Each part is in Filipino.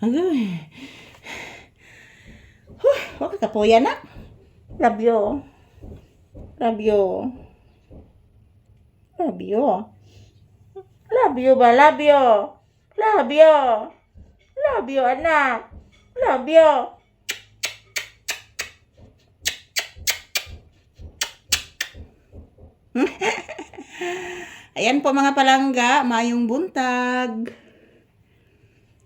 Agoy. Wag ka po yan, nak. Love you. Love you. Love you. Love you ba? Love you. Love you. Love you, anak. Love you. Ayan po mga palangga, mayong buntag.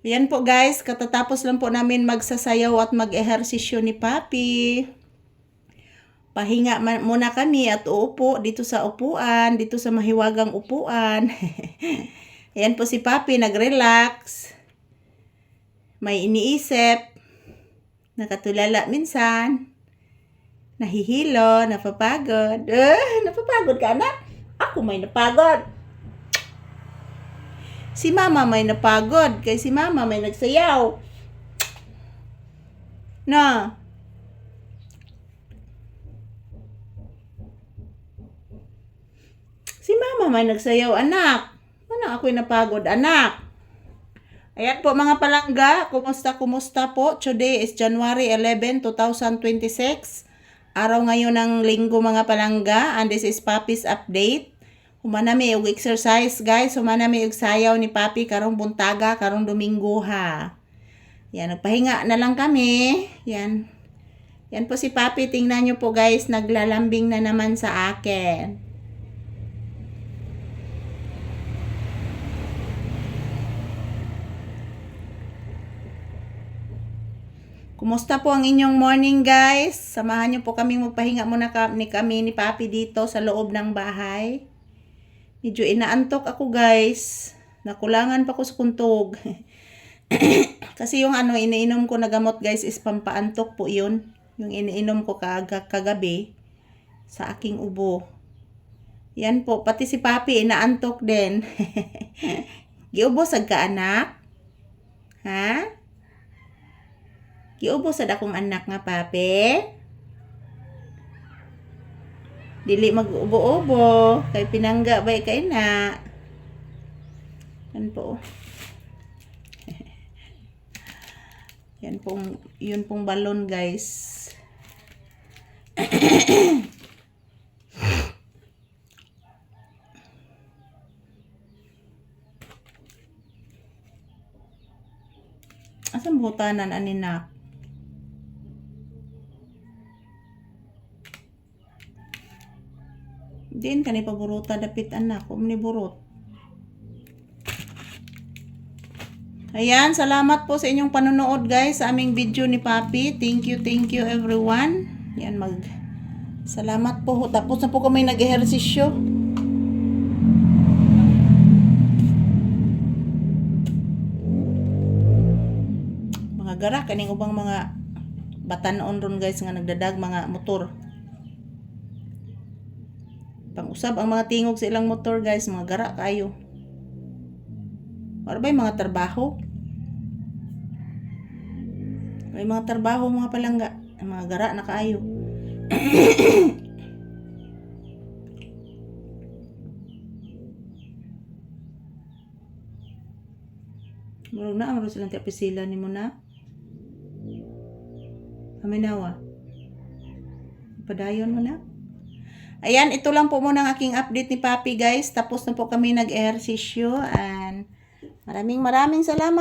Ayan po guys, katatapos lang po namin magsasayaw at mag-ehersisyo ni Papi. Pahinga muna kami at uupo dito sa upuan, dito sa mahiwagang upuan. Ayan po si Papi, nag-relax. May iniisip, nakatulala minsan, nahihilo, napapagod. Napapagod ka, anak? Ako may napagod. Si mama may napagod, kay si mama may nagsayaw. Na. Si mama may nagsayaw, anak. Ano ako'y napagod, anak? Ayan po mga palangga, kumusta po? Today is January 11, 2026. Araw ngayon ng linggo mga palangga, and this is Papi's update. Humanami og exercise guys, humanami og sayaw ni Papi karong buntaga, karong Domingo ha. Yan, nagpahinga na lang kami. Yan. Yan po si Papi, tingnan nyo po guys, naglalambing na naman sa akin. Kumusta po ang inyong morning guys? Samahan nyo po kami magpahinga muna kami ni Papi dito sa loob ng bahay. Medyo inaantok ako guys. Nakulangan pa ko sa kuntog. Kasi yung iniinom ko na gamot guys is pampaantok po yun. Yung iniinom ko kagabi sa aking ubo. Yan po, pati si Papi inaantok din. Giubos ka anak? Ha? Giubos sad akong anak nga Papi. Dili mag-ubo-ubo kay pinangga bay kay na. Yan po. Yan pong yun pong balon guys. Asam butanan aninak? Din kani paboruta dapit anak, ni burot. Ayan, salamat po sa inyong panonood guys sa aming video ni Papi. Thank you everyone. Yan salamat po. Tapos na po kami nag-ehersisyo. Mga gara kaning ubang mga batanon ron guys nga nagdadag mga motor. Pang-usab ang mga tingog sa ilang motor guys, mga gara kayo. Para ba'y mga trabaho? May mga trabaho mga palangga, mga gara na kayo. Murag na amro silang tiapisila ni mo na. Aminawa. Padayon mo na. Ayan, ito lang po muna ang aking update ni Papi guys. Tapos na po kami nag-ehersisyo and maraming salamat.